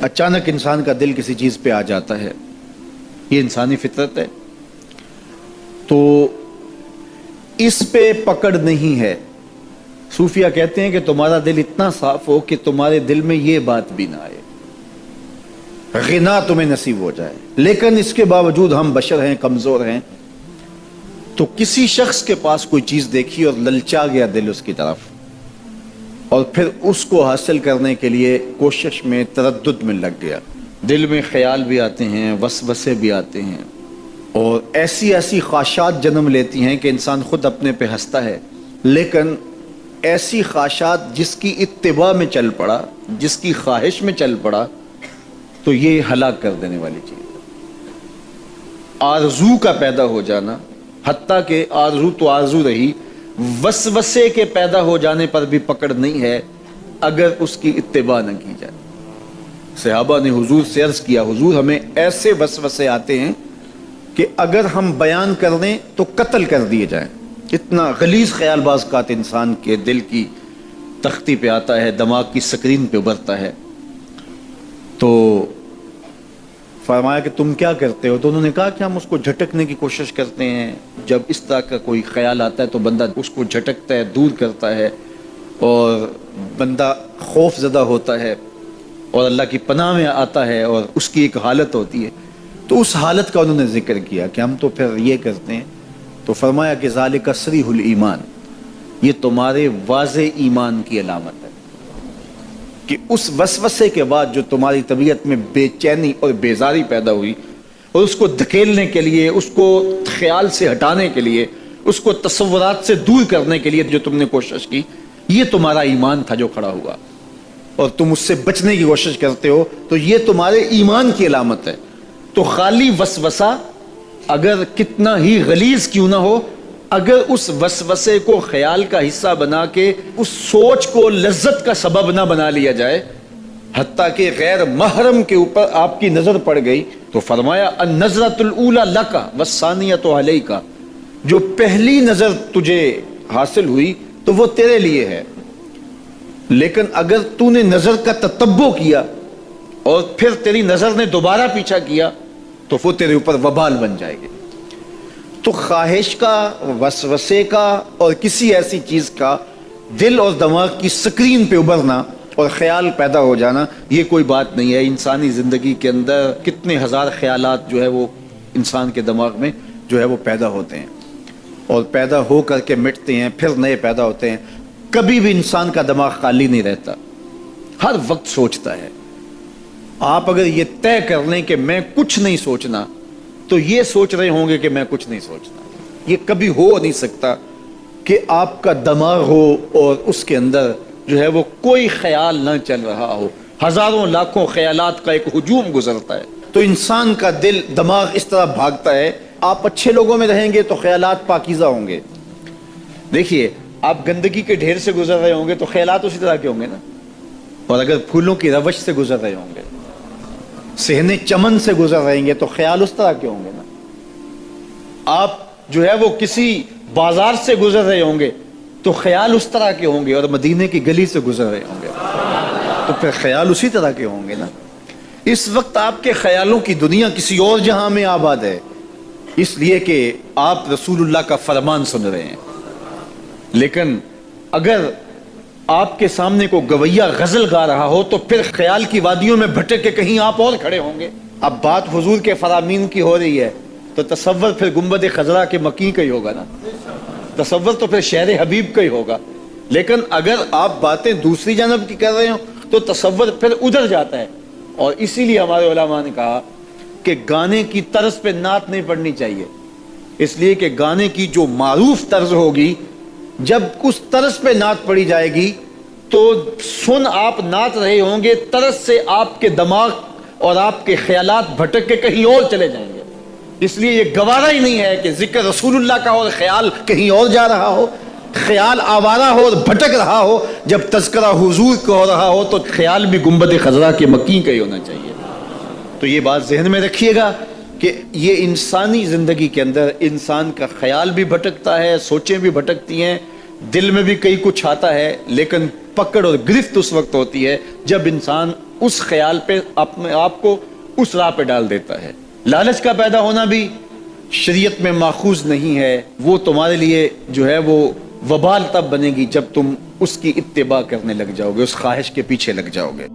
اچانک انسان کا دل کسی چیز پہ آ جاتا ہے، یہ انسانی فطرت ہے، تو اس پہ پکڑ نہیں ہے۔ صوفیہ کہتے ہیں کہ تمہارا دل اتنا صاف ہو کہ تمہارے دل میں یہ بات بھی نہ آئے، غنا تمہیں نصیب ہو جائے، لیکن اس کے باوجود ہم بشر ہیں، کمزور ہیں، تو کسی شخص کے پاس کوئی چیز دیکھی اور للچا گیا دل اس کی طرف، اور پھر اس کو حاصل کرنے کے لیے کوشش میں، تردد میں لگ گیا، دل میں خیال بھی آتے ہیں، وسوسے بھی آتے ہیں، اور ایسی ایسی خواہشات جنم لیتی ہیں کہ انسان خود اپنے پہ ہنستا ہے، لیکن ایسی خواہشات جس کی اتباع میں چل پڑا، جس کی خواہش میں چل پڑا، تو یہ ہلاک کر دینے والی چیز ہے۔ آرزو کا پیدا ہو جانا، حتیٰ کہ آرزو تو آرزو رہی، وسوسے کے پیدا ہو جانے پر بھی پکڑ نہیں ہے اگر اس کی اتباع نہ کی جائے۔ صحابہ نے حضور سے عرض کیا، حضور ہمیں ایسے وسوسے آتے ہیں کہ اگر ہم بیان کر دیں تو قتل کر دیے جائیں، اتنا غلیظ خیال بعض اوقات انسان کے دل کی تختی پہ آتا ہے، دماغ کی سکرین پہ ابھرتا ہے۔ تو فرمایا کہ تم کیا کرتے ہو؟ تو انہوں نے کہا کہ ہم اس کو جھٹکنے کی کوشش کرتے ہیں، جب اس طرح کا کوئی خیال آتا ہے تو بندہ اس کو جھٹکتا ہے، دور کرتا ہے، اور بندہ خوف زدہ ہوتا ہے اور اللہ کی پناہ میں آتا ہے، اور اس کی ایک حالت ہوتی ہے۔ تو اس حالت کا انہوں نے ذکر کیا کہ ہم تو پھر یہ کرتے ہیں، تو فرمایا کہ ذالک صریح الایمان، یہ تمہارے واضح ایمان کی علامت ہے کہ اس وسوسے کے بعد جو تمہاری طبیعت میں بے چینی اور بیزاری پیدا ہوئی، اور اس کو دھکیلنے کے لیے، اس کو خیال سے ہٹانے کے لیے، اس کو تصورات سے دور کرنے کے لیے جو تم نے کوشش کی، یہ تمہارا ایمان تھا جو کھڑا ہوا، اور تم اس سے بچنے کی کوشش کرتے ہو، تو یہ تمہارے ایمان کی علامت ہے۔ تو خالی وسوسہ اگر کتنا ہی غلیظ کیوں نہ ہو، اگر اس وسوسے کو خیال کا حصہ بنا کے اس سوچ کو لذت کا سبب نہ بنا لیا جائے، حتیٰ کہ غیر محرم کے اوپر آپ کی نظر پڑ گئی، تو فرمایا النظرۃ الاولی لک والثانیۃ علیک، جو پہلی نظر تجھے حاصل ہوئی تو وہ تیرے لیے ہے، لیکن اگر تو نے نظر کا تتبع کیا اور پھر تیری نظر نے دوبارہ پیچھا کیا تو وہ تیرے اوپر وبال بن جائے گی۔ تو خواہش کا، وسوسے کا، اور کسی ایسی چیز کا دل اور دماغ کی سکرین پہ ابھرنا اور خیال پیدا ہو جانا، یہ کوئی بات نہیں ہے۔ انسانی زندگی کے اندر کتنے ہزار خیالات جو ہے وہ انسان کے دماغ میں جو ہے وہ پیدا ہوتے ہیں، اور پیدا ہو کر کے مٹتے ہیں، پھر نئے پیدا ہوتے ہیں۔ کبھی بھی انسان کا دماغ خالی نہیں رہتا، ہر وقت سوچتا ہے۔ آپ اگر یہ طے کر لیں کہ میں کچھ نہیں سوچنا، تو یہ سوچ رہے ہوں گے کہ میں کچھ نہیں سوچنا۔ یہ کبھی ہو نہیں سکتا کہ آپ کا دماغ ہو اور اس کے اندر جو ہے وہ کوئی خیال نہ چل رہا ہو، ہزاروں لاکھوں خیالات کا ایک ہجوم گزرتا ہے۔ تو انسان کا دل، دماغ اس طرح بھاگتا ہے۔ آپ اچھے لوگوں میں رہیں گے تو خیالات پاکیزہ ہوں گے۔ دیکھیے، آپ گندگی کے ڈھیر سے گزر رہے ہوں گے تو خیالات اسی طرح کے ہوں گے نا، اور اگر پھولوں کی روش سے گزر رہے ہوں گے، صحن چمن سے گزر رہیں گے تو خیال اس طرح کے ہوں گے نا۔ آپ جو ہے وہ کسی بازار سے گزر رہے ہوں گے تو خیال اس طرح کے ہوں گے، اور مدینے کی گلی سے گزر رہے ہوں گے تو پھر خیال اسی طرح کے ہوں گے نا۔ اس وقت آپ کے خیالوں کی دنیا کسی اور جہاں میں آباد ہے، اس لیے کہ آپ رسول اللہ کا فرمان سن رہے ہیں۔ لیکن اگر آپ کے سامنے کو گویہ غزل گا رہا ہو تو پھر خیال کی وادیوں میں بھٹک کے کہیں آپ اور کھڑے ہوں گے۔ اب بات حضور کے فرامین کی ہو رہی ہے تو تصور پھر گنبد خضرا کے مکی کا ہی ہوگا نا، تصور تو پھر شہر حبیب کا ہی ہوگا۔ لیکن اگر آپ باتیں دوسری جانب کی کر رہے ہوں تو تصور پھر ادھر جاتا ہے، اور اسی لیے ہمارے علماء نے کہا کہ گانے کی طرز پہ نعت نہیں پڑھنی چاہیے، اس لیے کہ گانے کی جو معروف طرز ہوگی، جب اس طرز پہ نعت پڑھی جائے گی تو سن آپ نعت رہے ہوں گے، طرز سے آپ کے دماغ اور آپ کے خیالات بھٹک کے کہیں اور چلے جائیں گے۔ اس لیے یہ گوارا ہی نہیں ہے کہ ذکر رسول اللہ کا اور خیال کہیں اور جا رہا ہو، خیال آوارہ ہو اور بھٹک رہا ہو۔ جب تذکرہ حضور کا ہو رہا ہو تو خیال بھی گنبد خضرا کے مکی کا ہی ہونا چاہیے۔ تو یہ بات ذہن میں رکھیے گا کہ یہ انسانی زندگی کے اندر انسان کا خیال بھی بھٹکتا ہے، سوچیں بھی بھٹکتی ہیں، دل میں بھی کئی کچھ آتا ہے، لیکن پکڑ اور گرفت اس وقت ہوتی ہے جب انسان اس خیال پہ اپنے آپ کو اس راہ پہ ڈال دیتا ہے۔ لالچ کا پیدا ہونا بھی شریعت میں ماخوذ نہیں ہے، وہ تمہارے لیے جو ہے وہ وبال تب بنے گی جب تم اس کی اتباع کرنے لگ جاؤ گے، اس خواہش کے پیچھے لگ جاؤ گے۔